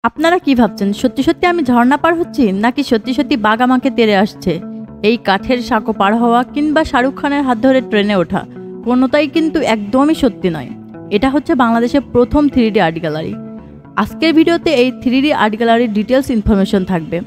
আপনারা কি ভাবছেন সত্যি সত্যি আমি ঝর্ণা পার হচ্ছি নাকি সত্যি সত্যি বাঘ আমাকে তেড়ে আসছে? এই কাঠের সাঁকো পার হওয়া কিংবা শাহরুখ খানের হাত ধরে ট্রেনে ওঠা কোনোটাই কিন্তু একদমই সত্যি নয়। এটা হচ্ছে বাংলাদেশের প্রথম 3D আর্ট গ্যালারি। আজকের ভিডিওতে এই 3D আর্ট গ্যালারির ডিটেলস ইনফরমেশন থাকবে।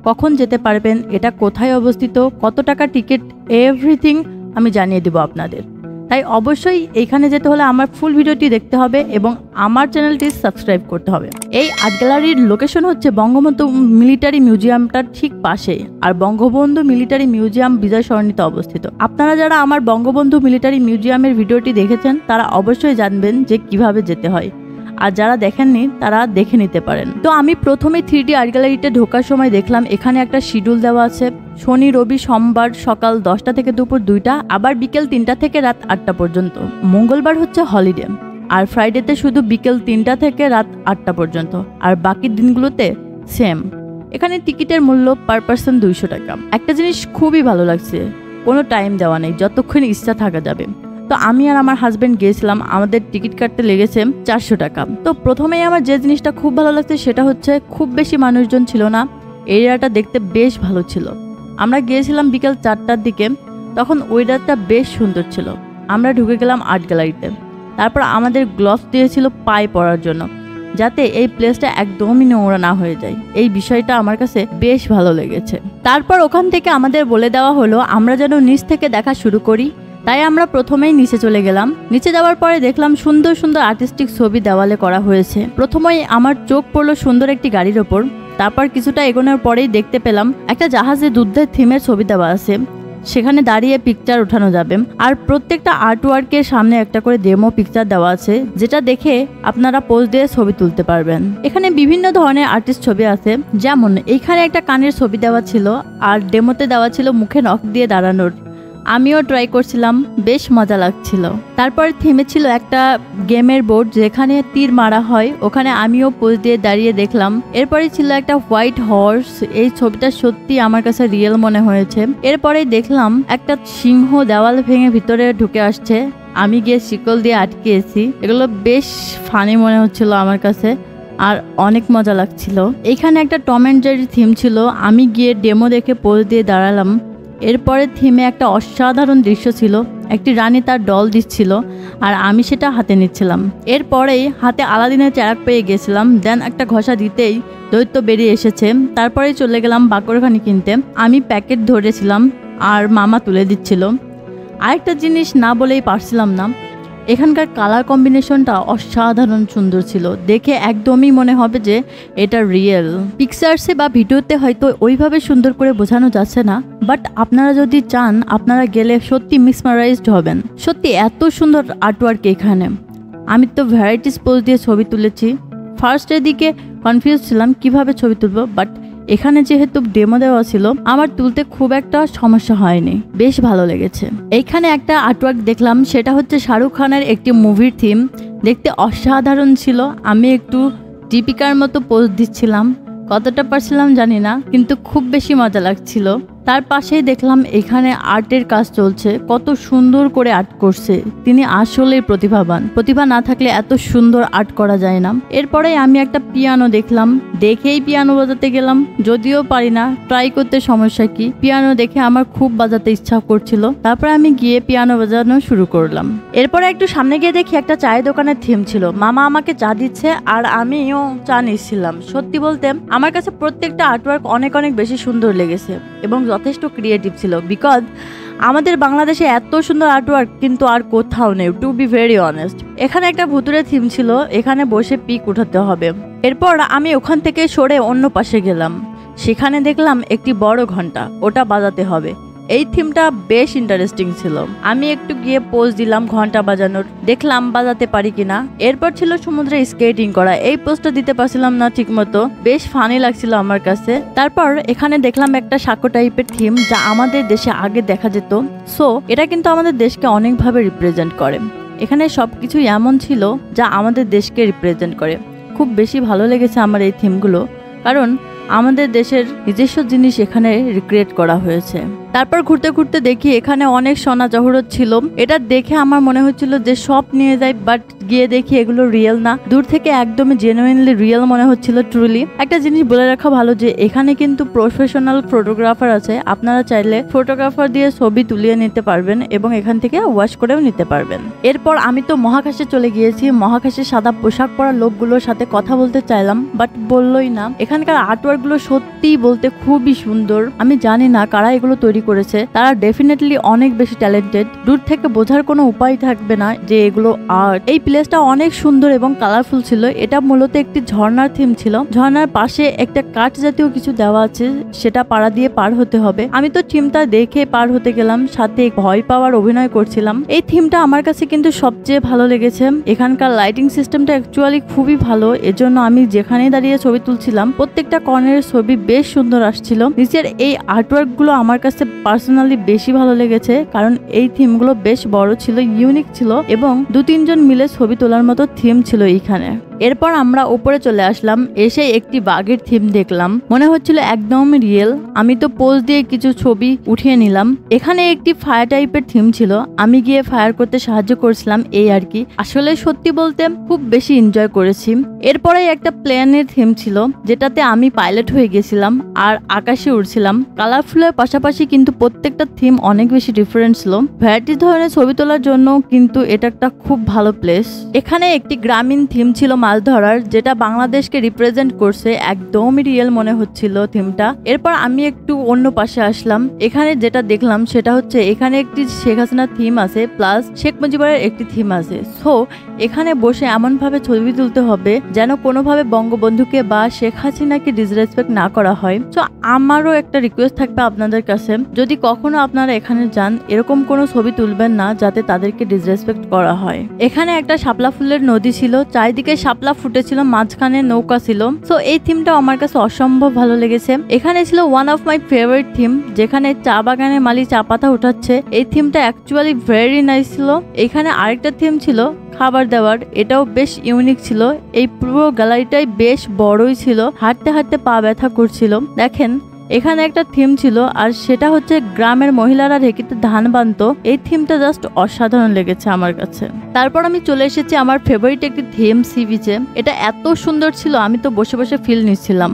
কখন যেতে পারবেন, এটা কোথায় অবস্থিত, কত টাকা টিকিট, এভরিথিং আমি জানিয়ে দেব আপনাদের। তাই অবশ্যই এইখানে যেতে হলে আমার ফুল ভিডিওটি দেখতে হবে এবং আমার চ্যানেলটি সাবস্ক্রাইব করতে হবে। এই আর্ট গ্যালারির লোকেশন হচ্ছে বঙ্গবন্ধু মিলিটারি মিউজিয়ামটার ঠিক পাশেই, আর বঙ্গবন্ধু মিলিটারি মিউজিয়াম বিজয় সরণিতে অবস্থিত। আপনারা যারা আমার বঙ্গবন্ধু মিলিটারি মিউজিয়ামের ভিডিওটি দেখেছেন তারা অবশ্যই জানবেন যে কিভাবে যেতে হয়, আর যারা দেখেননি তারা দেখে নিতে পারেন। তো আমি প্রথমেই 3D আর্ট গ্যালারিতে ঢোকার সময় দেখলাম এখানে একটা শিডিউল দেওয়া আছে। শনি, রবি, সোমবার সকাল 10টা থেকে দুপুর 2টা, আবার বিকেল 3টা থেকে রাত 8টা পর্যন্ত। মঙ্গলবার হচ্ছে হলিডে, আর ফ্রাইডেতে শুধু বিকেল 3টা থেকে রাত 8টা পর্যন্ত, আর বাকি দিনগুলোতে সেম। এখানে টিকিটের মূল্য পার পার্সন 200 টাকা। একটা জিনিস খুবই ভালো লাগছে, কোনো টাইম দেওয়া নেই, যতক্ষণ ইচ্ছা থাকা যাবে। তো আমি আর আমার হাজব্যান্ড গিয়েছিলাম, আমাদের টিকিট কাটতে লেগেছে 400 টাকা। তো প্রথমেই আমার যে জিনিসটা খুব ভালো লাগছে সেটা হচ্ছে খুব বেশি মানুষজন ছিল না, এরিয়াটা দেখতে বেশ ভালো ছিল। আমরা গিয়েছিলাম বিকেল 4টার দিকে, তখন ওয়েদারটা বেশ সুন্দর ছিল। আমরা ঢুকে গেলাম আর্ট গ্যালারিতে। তারপর আমাদের গ্লাভস দিয়েছিল পায়ে পরার জন্য, যাতে এই প্লেসটা একদমই নোংরা না হয়ে যায়। এই বিষয়টা আমার কাছে বেশ ভালো লেগেছে। তারপর ওখান থেকে আমাদের বলে দেওয়া হলো আমরা যেন নিচ থেকে দেখা শুরু করি, তাই আমরা প্রথমেই নিচে চলে গেলাম। নিচে যাওয়ার পরে দেখলাম সুন্দর সুন্দর আর্টিস্টিক ছবি দেওয়ালে করা হয়েছে। প্রথমেই আমার চোখ পড়লো সুন্দর একটি গাড়ির ওপর। তারপর কিছুটা এগোনোর পরেই দেখতে পেলাম একটা জাহাজে যুদ্ধের থিমের ছবি দেওয়া আছে, সেখানে দাঁড়িয়ে পিকচার ওঠানো যাবে। আর প্রত্যেকটা আর্টওয়ার্কের সামনে একটা করে ডেমো পিকচার দেওয়া আছে, যেটা দেখে আপনারা পোজ দিয়ে ছবি তুলতে পারবেন। এখানে বিভিন্ন ধরনের আর্টিস্ট ছবি আছে, যেমন এইখানে একটা কানের ছবি দেওয়া ছিল, আর ডেমোতে দেওয়া ছিল মুখে নখ দিয়ে দাঁড়ানোর। আমিও ট্রাই করছিলাম, বেশ মজা লাগছিল। তারপর থেমে ছিল একটা গেমের বোর্ড যেখানে তীর মারা হয়, ওখানে আমিও পোজ দিয়ে দাঁড়িয়ে দেখলাম। এরপরে ছিল একটা হোয়াইট হর্স, এই ছবিটা সত্যি আমার কাছে রিয়েল মনে হয়েছে। এরপরে দেখলাম একটা সিংহ দেওয়াল ভেঙে ভিতরে ঢুকে আসছে, আমি গিয়ে শিকল দিয়ে আটকেছি। এগুলো বেশ ফানি মনে হচ্ছিল আমার কাছে, আর অনেক মজা লাগছিল। এখানে একটা টম অ্যান্ড জেরি থিম ছিল, আমি গিয়ে ডেমো দেখে পোজ দিয়ে দাঁড়ালাম। এরপরে থিমে একটা অসাধারণ দৃশ্য ছিল, একটি রানী তার ডল দিচ্ছিল আর আমি সেটা হাতে নিচ্ছিলাম। এরপরেই হাতে আলাদিনের চেরাক পেয়ে গেছিলাম, দেন একটা ঘষা দিতেই দৈত্য বেরিয়ে এসেছে। তারপরেই চলে গেলাম বাকরখানি কিনতে। আমি প্যাকেট ধরেছিলাম আর মামা তুলে দিচ্ছিল। আরেকটা জিনিস না বলেই পারছিলাম না, এখানকার কালার কম্বিনেশনটা অসাধারণ সুন্দর ছিল, দেখে একদমই মনে হবে যে এটা রিয়েল। পিকচার্সে বা ভিডিওতে হয়তো ওইভাবে সুন্দর করে বোঝানো যাচ্ছে না, বাট আপনারা যদি চান আপনারা গেলে সত্যি মিসমারাইজড হবেন। সত্যি এত সুন্দর আর্টওয়ার্ক এখানে। আমি তো ভ্যারাইটিস পোজ দিয়ে ছবি তুলেছি। ফার্স্টের দিকে কনফিউজ ছিলাম কিভাবে ছবি তুলবো, বাট এখানে যেহেতু ডেমো দেওয়া ছিল আমার তুলতে খুব একটা সমস্যা হয়নি, বেশ ভালো লেগেছে। এইখানে একটা আর্টওয়ার্ক দেখলাম, সেটা হচ্ছে শাহরুখ খানের একটি মুভির থিম, দেখতে অসাধারণ ছিল। আমি একটু দীপিকার মতো পোজ দিচ্ছিলাম, কতটা পারছিলাম জানি না, কিন্তু খুব বেশি মজা লাগছিল। তার পাশেই দেখলাম এখানে আর্টের কাজ চলছে, কত সুন্দর করে আর্ট করছে। তিনি আসলেই প্রতিভাবান, প্রতিভা না থাকলে এত সুন্দর আর্ট করা যায় না। এরপরে আমি একটা পিয়ানো দেখলাম, দেখেই পিয়ানো বাজাতে গেলাম, যদিও পারি না, ট্রাই করতে সমস্যা কি। পিয়ানো দেখে আমার খুব বাজাতে ইচ্ছা করছিল, তারপরে আমি গিয়ে পিয়ানো বাজানো শুরু করলাম। এরপরে একটু সামনে গিয়ে দেখি একটা চায়ের দোকানের থিম ছিল, মামা আমাকে চা দিচ্ছে আর আমিও চা নিচ্ছিলাম। সত্যি বলতে আমার কাছে প্রত্যেকটা আর্টওয়ার্ক অনেক অনেক বেশি সুন্দর লেগেছে এবং যথেষ্ট ক্রিয়েটিভ ছিল, বিকজ আমাদের বাংলাদেশে এত সুন্দর আর্টওয়ার্ক কিন্তু আর কোথাও নেই, টু বি ভেরি অনেস্ট। এখানে একটা ভুতুরে থিম ছিল, এখানে বসে পিক উঠাতে হবে। এরপর আমি ওখান থেকে সরে অন্য পাশে গেলাম, সেখানে দেখলাম একটি বড় ঘন্টা, ওটা বাজাতে হবে। এই থিমটা বেশ ইন্টারেস্টিং ছিল। আমি একটু গিয়ে পোজ দিলাম ঘন্টা বাজানোর, দেখলাম বাজাতে পারি কিনা। এরপর ছিল সমুদ্রে স্কেটিং করা, এই পোজটা দিতে পারছিলাম না ঠিক মতো, বেশ ফানি লাগছিল আমার কাছে। তারপর এখানে দেখলাম একটা সাঁকো টাইপের থিম, যা আমাদের দেশে আগে দেখা যেত। সো এটা কিন্তু আমাদের দেশকে অনেকভাবে রিপ্রেজেন্ট করে। এখানে সবকিছু এমন ছিল যা আমাদের দেশকে রিপ্রেজেন্ট করে। খুব বেশি ভালো লেগেছে আমার এই থিমগুলো, কারণ আমাদের দেশের নিজস্ব জিনিস এখানে রিক্রিয়েট করা হয়েছে। তারপর ঘুরতে ঘুরতে দেখি এখানে অনেক সোনা জহরত ছিল। এটা দেখে আমার মনে হচ্ছিল যে সব নিয়ে যাই, বাট গিয়ে দেখি এগুলো রিয়েল না, দূর থেকে একদমই জেনুইনলি রিয়েল মনে হচ্ছিল। ট্রুলি একটা জিনিস বলে রাখা ভালো যে এখানে কিন্তু প্রফেশনাল ফটোগ্রাফার আছে, আপনারা চাইলে ফটোগ্রাফার দিয়ে ছবি তুলিয়ে নিতে পারবেন এবং এখান থেকে ওয়াশ করেও নিতে পারবেন। এরপর আমি তো মহাকাশে চলে গিয়েছি। মহাকাশে সাদা পোশাক পরা লোকগুলোর সাথে কথা বলতে চাইলাম, বাট বললোই না। এখানকার আর্টওয়ার্ক গুলো সত্যি বলতে খুবই সুন্দর। আমি জানি না কারা এগুলো তৈরি করেছে, তারা ডেফিনেটলি অনেক বেশি ট্যালেন্টেড। দূর থেকে বোঝার কোনো উপায় থাকবে না যে এগুলো আর্ট। এই প্লেসটা অনেক সুন্দর এবং কালারফুল ছিল। এটা মূলত একটি ঝর্ণার থিম ছিল। ঝর্ণার পাশে একটা কাঠ জাতীয় কিছু দেওয়া আছে, সেটা পাড়া দিয়ে পার হতে হবে। আমি তো থিমটা দেখে পার হতে গেলাম, সাথে ভয় পাওয়ার অভিনয় করছিলাম। এই থিমটা আমার কাছে কিন্তু সবচেয়ে ভালো লেগেছে। এখানকার লাইটিং সিস্টেমটা অ্যাকচুয়ালি খুবই ভালো, এজন্য আমি যেখানে দাঁড়িয়ে ছবি তুলছিলাম প্রত্যেকটা কর্নারের ছবি বেশ সুন্দর আসছিল। নিচের এই আর্টওয়ার্ক গুলো আমার কাছে পার্সোনালি বেশি ভালো লেগেছে, কারণ এই থিমগুলো বেশ বড় ছিল, ইউনিক ছিল এবং 2-3 জন মিলে ছবি তোলার মতো থিম ছিল এইখানে। এরপর আমরা উপরে চলে আসলাম, এসে একটি বাঘের থিম দেখলাম, মনে হচ্ছিল একদম রিয়েল। আমি তো পোজ দিয়ে কিছু ছবি উঠিয়ে নিলাম। এখানে একটি ফায়ার টাইপের থিম ছিল, আমি গিয়ে ফায়ার করতে সাহায্য করছিলাম, এই আর কি। আসলে সত্যি বলতে খুব বেশি এনজয় করেছি। এরপরে একটা প্লেনের থিম ছিল, যেটাতে আমি পাইলট হয়ে গেছিলাম আর আকাশে উড়ছিলাম। কালারফুলের পাশাপাশি কিন্তু প্রত্যেকটা থিম অনেক বেশি ডিফারেন্ট ছিল। ভ্যারাইটি ধরনের ছবি তোলার জন্য কিন্তু এটা একটা খুব ভালো প্লেস। এখানে একটি গ্রামীণ থিম ছিল মাছ ধরার, যেটা বাংলাদেশকে রিপ্রেজেন্ট করছে, একদমই রিয়েল মনে হচ্ছিল থিমটা। এরপর আমি একটু অন্য পাশে আসলাম। এখানে যেটা দেখলাম সেটা হচ্ছে এখানে একটি শেখ হাসিনার থিম আছে, প্লাস শেখ মুজিবের একটি থিম আছে। সো এখানে বসে এমন ভাবে ছবি তুলতে হবে যেন কোনোভাবে বঙ্গবন্ধুকে বা শেখ হাসিনাকে ডিসরেসপেক্ট না করা হয়। তো আমারও একটা রিকোয়েস্ট থাকবে আপনাদের কাছে, যদি কখনো আপনারা এখানে যান এরকম কোনো ছবি তুলবেন না যাতে তাদেরকে ডিসরেসপেক্ট করা হয়। এখানে একটা শাপলা ফুলের নদী ছিল, চারিদিকে শাপলা ফুটেছিল, মাঝখানে নৌকা ছিল। সো এই থিমটা আমার কাছে অসম্ভব ভালো লেগেছে। এখানে ছিল one of my favourite theme, যেখানে চা বাগানের মালি চা পাতা উঠাচ্ছে। এই থিমটা অ্যাকচুয়ালি ভেরি নাইস ছিল। এখানে আরেকটা থিম ছিল খাবার দাবার, এটাও বেশ ইউনিক ছিল। এই পুরো গ্যালারিটাই বেশ বড়ই ছিল, হাঁটতে হাঁটতে পা ব্যথা করছিল। দেখেন এখানে একটা থিম ছিল, আর সেটা হচ্ছে গ্রামের মহিলারা ঢেকিতে ধান বানতো। এই থিমটা জাস্ট অসাধারণ লেগেছে আমার কাছে। তারপর আমি চলে এসেছি আমার ফেভারিট একটি থিম, সি বিচে। এটা এত সুন্দর ছিল, আমি তো বসে বসে ফিল নিচ্ছিলাম।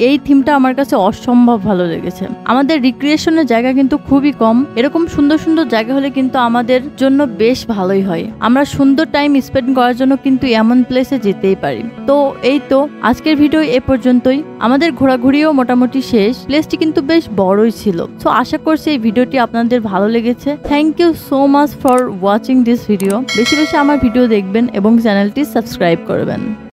এই থিমটা আমার কাছে অসম্ভব ভালো লেগেছে। আমাদের রিক্রিয়েশনের জায়গা কিন্তু খুবই কম, এরকম সুন্দর সুন্দর জায়গা হলে কিন্তু আমাদের জন্য বেশ ভালোই হয়। আমরা সুন্দর টাইম স্পেন্ড করার জন্য কিন্তু এমন প্লেসে যেতেই পারি। তো এই তো আজকের ভিডিও এ পর্যন্তই। আমাদের ঘোরাঘুরিও মোটামুটি শেষ। প্লেসটি কিন্তু বেশ বড়ই ছিল। সো আশা করছি এই ভিডিওটি আপনাদের ভালো লেগেছে। Thank you so much for watching this video. বেশি বেশি আমার ভিডিও দেখবেন এবং চ্যানেলটি সাবস্ক্রাইব করবেন।